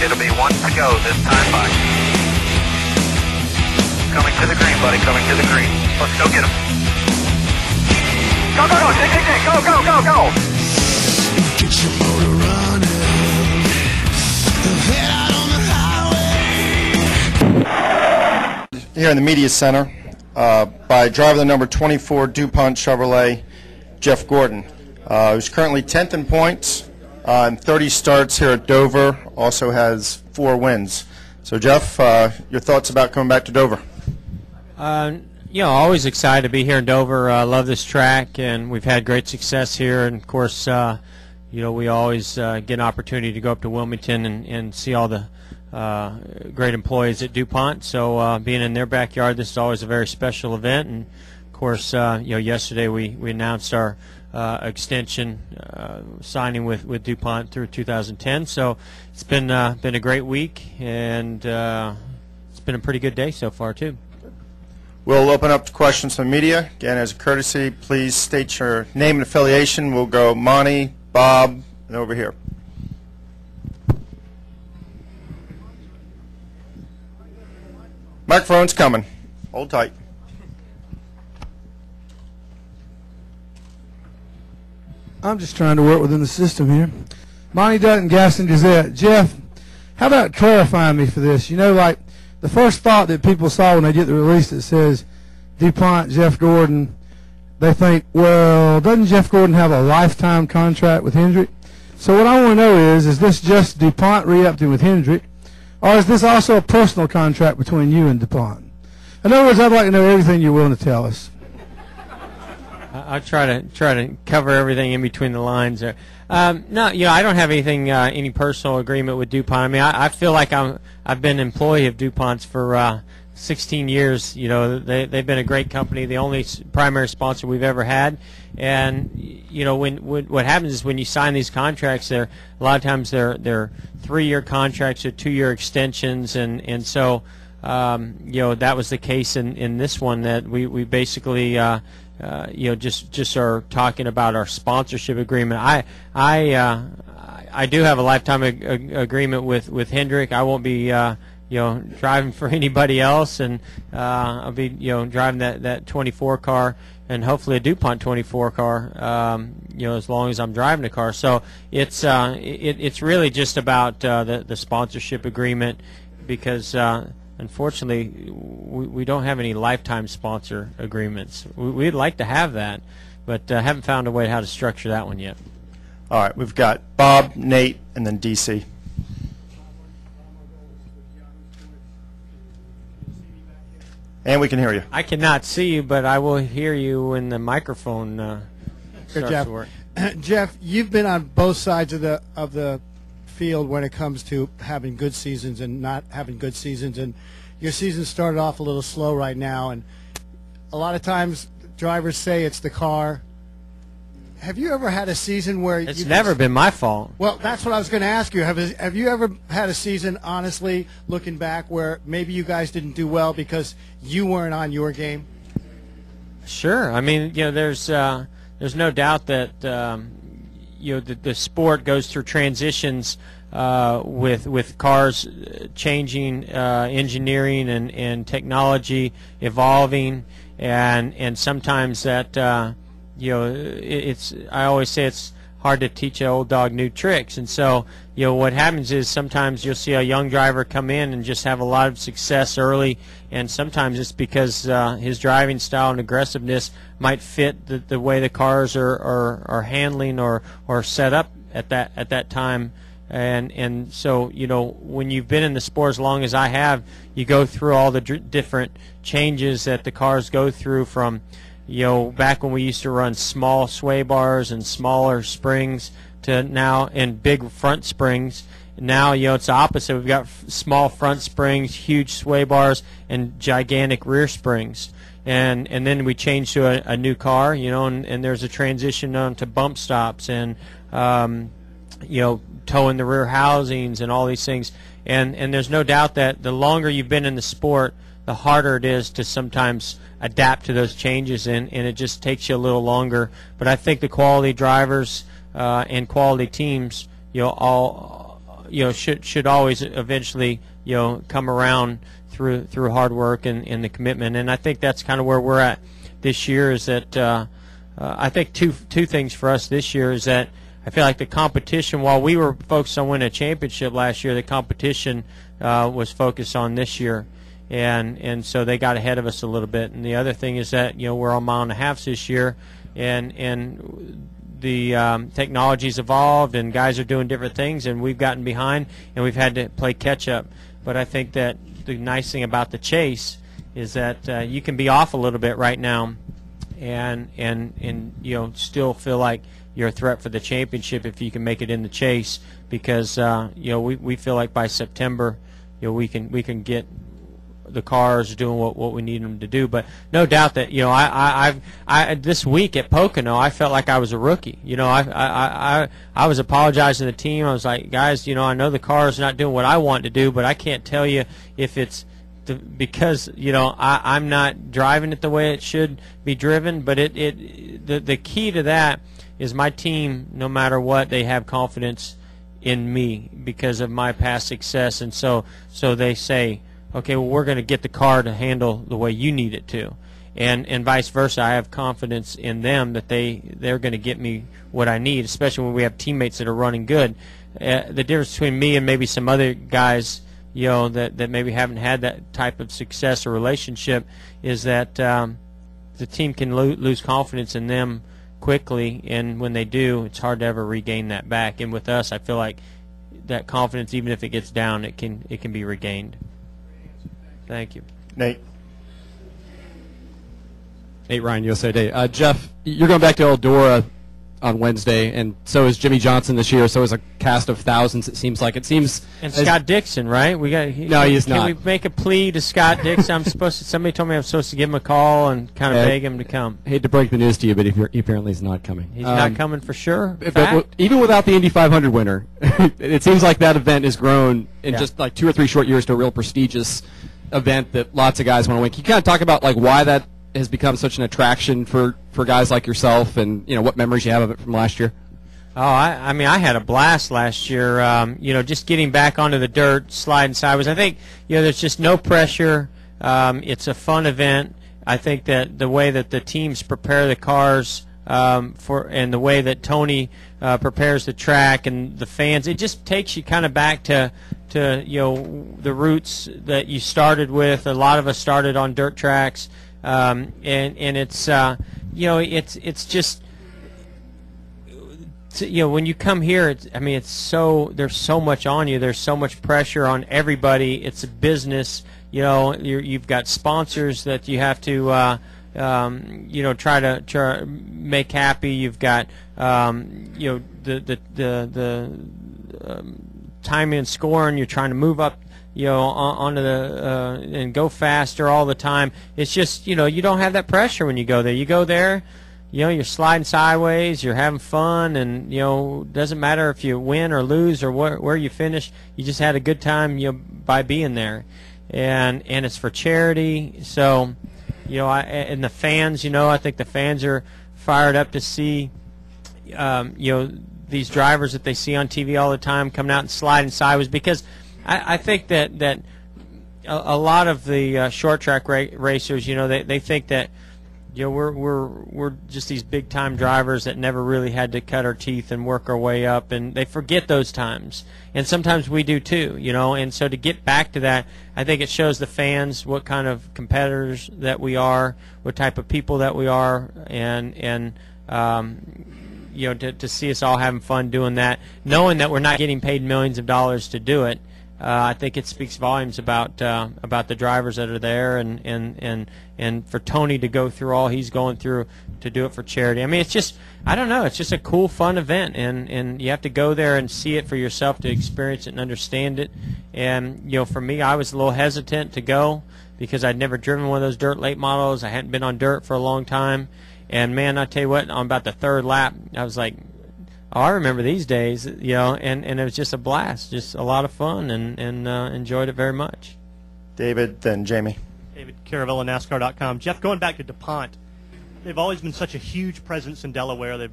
It'll be one to go this time by. Coming to the green, buddy, coming to the green. Let's go get him. Go, go, go, Dick, Dick, Dick, go, go, go, go. Get your motor running. Head out on the highway. Here in the media center by driver the number 24 DuPont Chevrolet, Jeff Gordon, who's currently 10th in points and 30 starts here at Dover. Also has 4 wins. So Jeff, your thoughts about coming back to Dover? You know, always excited to be here in Dover. Love this track, and we've had great success here. And of course, you know, we always get an opportunity to go up to Wilmington and see all the great employees at DuPont. So being in their backyard, this is always a very special event. And of course, you know, yesterday we announced our extension signing with DuPont through 2010. So it's been a great week, and it's been a pretty good day so far too. We'll open up to questions from the media. Again, as a courtesy, please state your name and affiliation. We'll go Monty, Bob, and over here. Microphone's coming. Hold tight. I'm just trying to work within the system here. Monty Dutton, Gaston Gazette. Jeff, how about clarifying me for this? You know, like the first thought that people saw when they get the release that says DuPont, Jeff Gordon, they think, well, doesn't Jeff Gordon have a lifetime contract with Hendrick? So what I want to know is this just DuPont re-upped him with Hendrick, or is this also a personal contract between you and DuPont? In other words, I'd like to know everything you're willing to tell us. I'll try to cover everything in between the lines there. No, you know, I don't have anything, any personal agreement with DuPont. I mean, I feel like I've been an employee of DuPont's for 16 years. You know, they've been a great company, the only primary sponsor we've ever had. And you know, what happens is when you sign these contracts, a lot of times they're 3-year contracts or 2-year extensions, and so you know, that was the case in this one, that we basically you know, just are talking about our sponsorship agreement. I do have a lifetime agreement with Hendrick. I won't be you know, driving for anybody else, and I'll be, you know, driving that 24 car, and hopefully a DuPont 24 car, you know, as long as I'm driving the car. So it's really just about the sponsorship agreement, because unfortunately we don't have any lifetime sponsor agreements. We'd like to have that, but haven't found a way how to structure that one yet. All right, we've got Bob, Nate, and then DC. And we can hear you. I cannot see you, but I will hear you when the microphone starts Jeff. to work. Jeff, you've been on both sides of the field when it comes to having good seasons and not having good seasons, and your season started off a little slow right now, and a lot of times drivers say it's the car. Have you ever had a season where it's never been my fault? Well, that's what I was going to ask you. Have you ever had a season, honestly, looking back, where maybe you guys didn't do well because you weren't on your game? Sure. I mean, you know, there's no doubt that you know, the sport goes through transitions with cars changing, engineering and technology evolving, and sometimes that you know, I always say it's hard to teach an old dog new tricks. And so, you know, what happens is sometimes you'll see a young driver come in and just have a lot of success early, and sometimes it's because his driving style and aggressiveness might fit the way the cars are handling or set up at that time. And so, you know, when you've been in the sport as long as I have, you go through all the different changes that the cars go through, from, you know, back when we used to run small sway bars and smaller springs to now, and big front springs. Now, you know, it's the opposite. We've got small front springs, huge sway bars, and gigantic rear springs. And then we change to a new car, you know, and there's a transition on to bump stops and, you know, towing the rear housings and all these things. And there's no doubt that the longer you've been in the sport, the harder it is to sometimes adapt to those changes, and it just takes you a little longer. But I think the quality drivers and quality teams, you know, all should always eventually come around through hard work and the commitment. And I think that's kind of where we're at this year. Is that I think two things for us this year is that I feel like the competition, while we were focused on winning a championship last year, the competition was focused on this year. And so they got ahead of us a little bit. And the other thing is that we're on mile and a halfs this year, and the technology's evolved, and guys are doing different things, and we've gotten behind, and we've had to play catch up. But I think that the nice thing about the chase is that you can be off a little bit right now, and still feel like you're a threat for the championship if you can make it in the chase, because we feel like by September we can get the cars doing what we need them to do. But no doubt that I this week at Pocono I felt like I was a rookie. I was apologizing to the team. I was like, guys, I know the car is not doing what I want to do, but I can't tell you if it's because I'm not driving it the way it should be driven. But the key to that is my team, no matter what, they have confidence in me because of my past success, and so they say, okay, well, we're going to get the car to handle the way you need it to, and vice versa. I have confidence in them that they're going to get me what I need, especially when we have teammates that are running good. The difference between me and maybe some other guys, that maybe haven't had that type of success or relationship, is that the team can lose confidence in them quickly, and when they do, it's hard to ever regain that back. And with us, I feel like that confidence, even if it gets down, it can be regained. Thank you. Nate. Nate Ryan, USA Today. Jeff, you're going back to Eldora on Wednesday, and so is Jimmy Johnson this year. So is a cast of thousands. It seems. And Scott Dixon, right? No, he's not. Can we make a plea to Scott Dixon? Somebody told me I'm supposed to give him a call and kind of beg him to come. I hate to break the news to you, but he apparently is not coming. He's not coming for sure. But even without the Indy 500 winner, it seems like that event has grown in just like 2 or 3 short years to a real prestigious event that lots of guys want to win. Can you kind of talk about like why that has become such an attraction for guys like yourself, and what memories you have of it from last year? Oh, I mean, I had a blast last year. Just getting back onto the dirt, sliding sideways. I think there's just no pressure. It's a fun event. I think that the way that the teams prepare the cars and the way that Tony prepares the track and the fans, it just takes you kind of back to the roots that you started with. A lot of us started on dirt tracks, and it's it's just when you come here, there's so much on you. There's so much pressure on everybody. It's a business. You've got sponsors that you have to try to make happy. You've got the timing and scoring. You're trying to move up onto the and go faster all the time. It's just you don't have that pressure when you go there. You go there, you're sliding sideways, you're having fun, and doesn't matter if you win or lose or where you finish. You just had a good time by being there, and it's for charity. So and the fans, I think the fans are fired up to see these drivers that they see on TV all the time coming out and sliding sideways, because I think that a lot of the short track racers, they think that we're just these big time drivers that never really had to cut our teeth and work our way up, and they forget those times. And sometimes we do too, and so to get back to that, I think it shows the fans what kind of competitors that we are, what type of people that we are, and to see us all having fun doing that, knowing that we're not getting paid millions of dollars to do it. I think it speaks volumes about the drivers that are there, and for Tony to go through all he's going through to do it for charity. I mean, it's just, I don't know, it's just a cool, fun event, and you have to go there and see it for yourself to experience it and understand it. And for me, I was a little hesitant to go because I'd never driven one of those dirt late models. I hadn't been on dirt for a long time, and man, I tell you what, on about the third lap, I was like, oh, I remember these days, and it was just a blast, just a lot of fun, and enjoyed it very much. David, then Jamie. David Caravella, NASCAR.com. Jeff, going back to DuPont, they've always been such a huge presence in Delaware. They've